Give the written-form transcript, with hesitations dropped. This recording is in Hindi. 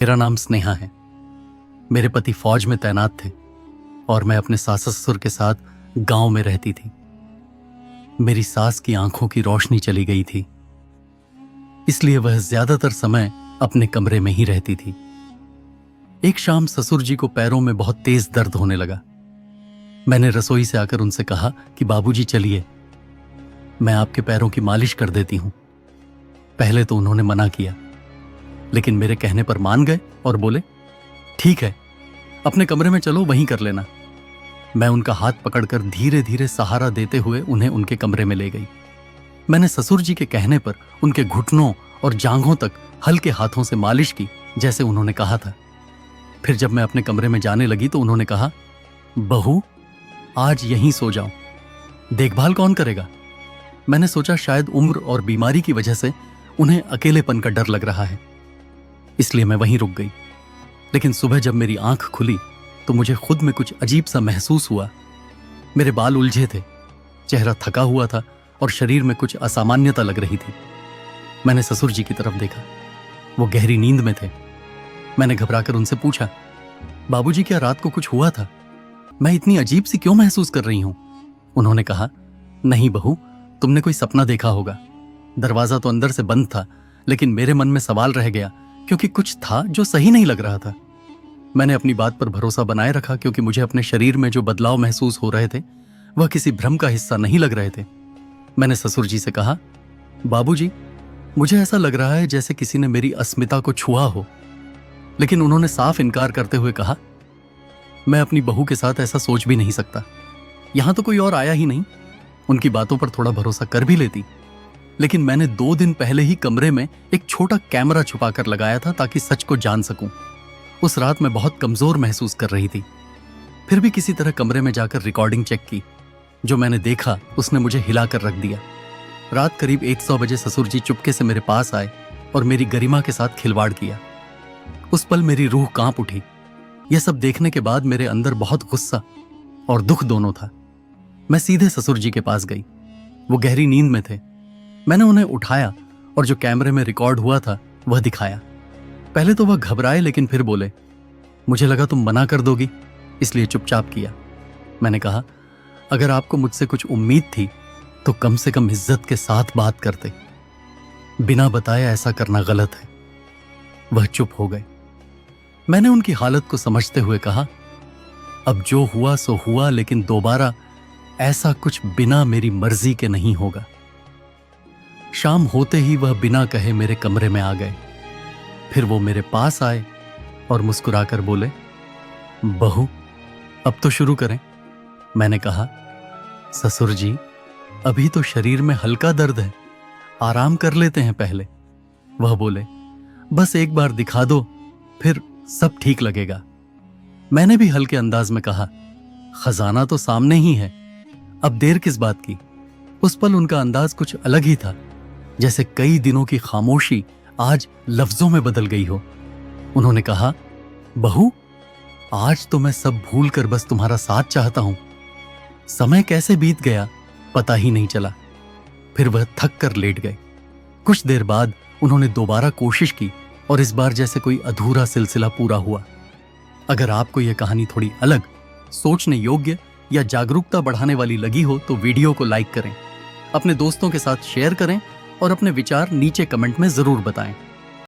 मेरा नाम स्नेहा है। मेरे पति फौज में तैनात थे और मैं अपने सास ससुर के साथ गांव में रहती थी। मेरी सास की आंखों की रोशनी चली गई थी, इसलिए वह ज्यादातर समय अपने कमरे में ही रहती थी। एक शाम ससुर जी को पैरों में बहुत तेज दर्द होने लगा। मैंने रसोई से आकर उनसे कहा कि बाबूजी चलिए, मैं आपके पैरों की मालिश कर देती हूं। पहले तो उन्होंने मना किया, लेकिन मेरे कहने पर मान गए और बोले, ठीक है, अपने कमरे में चलो, वहीं कर लेना। मैं उनका हाथ पकड़कर धीरे धीरे सहारा देते हुए उन्हें उनके कमरे में ले गई। मैंने ससुर जी के कहने पर उनके घुटनों और जांघों तक हल्के हाथों से मालिश की, जैसे उन्होंने कहा था। फिर जब मैं अपने कमरे में जाने लगी तो उन्होंने कहा, बहू, आज यहीं सो जाओ, देखभाल कौन करेगा? मैंने सोचा शायद उम्र और बीमारी की वजह से उन्हें अकेलेपन का डर लग रहा है, इसलिए मैं वहीं रुक गई। लेकिन सुबह जब मेरी आंख खुली तो मुझे खुद में कुछ अजीब सा महसूस हुआ। मेरे बाल उलझे थे, चेहरा थका हुआ था और शरीर में कुछ असामान्यता लग रही थी। मैंने ससुर जी की तरफ देखा, वो गहरी नींद में थे। मैंने घबराकर उनसे पूछा, बाबूजी, क्या रात को कुछ हुआ था? मैं इतनी अजीब सी क्यों महसूस कर रही हूं? उन्होंने कहा, नहीं बहू, तुमने कोई सपना देखा होगा। दरवाजा तो अंदर से बंद था, लेकिन मेरे मन में सवाल रह गया, क्योंकि कुछ था जो सही नहीं लग रहा था। मैंने अपनी बात पर भरोसा बनाए रखा, क्योंकि मुझे अपने शरीर में जो बदलाव महसूस हो रहे थे वह किसी भ्रम का हिस्सा नहीं लग रहे थे। मैंने ससुर जी से कहा, बाबूजी, मुझे ऐसा लग रहा है जैसे किसी ने मेरी अस्मिता को छुआ हो। लेकिन उन्होंने साफ इनकार करते हुए कहा, मैं अपनी बहू के साथ ऐसा सोच भी नहीं सकता। यहां तो कोई और आया ही नहीं। उनकी बातों पर थोड़ा भरोसा कर भी लेती, लेकिन मैंने 2 दिन पहले ही कमरे में एक छोटा कैमरा छुपा कर लगाया था ताकि सच को जान सकूं। उस रात मैं बहुत कमजोर महसूस कर रही थी। फिर भी किसी तरह कमरे में जाकर रिकॉर्डिंग चेक की। जो मैंने देखा उसने मुझे हिलाकर रख दिया। रात करीब 100 बजे ससुर जी चुपके से मेरे पास आए और मेरी गरिमा के साथ खिलवाड़ किया। उस पल मेरी रूह कांप उठी। यह सब देखने के बाद मेरे अंदर बहुत गुस्सा और दुख दोनों था। मैं सीधे ससुर जी के पास गई। वो गहरी नींद में थे। मैंने उन्हें उठाया और जो कैमरे में रिकॉर्ड हुआ था वह दिखाया। पहले तो वह घबराए, लेकिन फिर बोले, मुझे लगा तुम मना कर दोगी, इसलिए चुपचाप किया। मैंने कहा, अगर आपको मुझसे कुछ उम्मीद थी तो कम से कम इज्जत के साथ बात करते। बिना बताए ऐसा करना गलत है। वह चुप हो गए। मैंने उनकी हालत को समझते हुए कहा, अब जो हुआ सो हुआ, लेकिन दोबारा ऐसा कुछ बिना मेरी मर्जी के नहीं होगा। शाम होते ही वह बिना कहे मेरे कमरे में आ गए। फिर वो मेरे पास आए और मुस्कुराकर बोले, बहू, अब तो शुरू करें। मैंने कहा, ससुर जी, अभी तो शरीर में हल्का दर्द है, आराम कर लेते हैं पहले। वह बोले, बस एक बार दिखा दो, फिर सब ठीक लगेगा। मैंने भी हल्के अंदाज में कहा, खजाना तो सामने ही है, अब देर किस बात की? उस पल उनका अंदाज कुछ अलग ही था, जैसे कई दिनों की खामोशी आज लफ्जों में बदल गई हो। उन्होंने कहा, बहू, आज तो मैं सब भूल कर बस तुम्हारा साथ चाहता हूं। समय कैसे बीत गया पता ही नहीं चला। फिर वह थक कर लेट गए। कुछ देर बाद उन्होंने दोबारा कोशिश की और इस बार जैसे कोई अधूरा सिलसिला पूरा हुआ। अगर आपको यह कहानी थोड़ी अलग, सोचने योग्य या जागरूकता बढ़ाने वाली लगी हो तो वीडियो को लाइक करें, अपने दोस्तों के साथ शेयर करें और अपने विचार नीचे कमेंट में जरूर बताएं।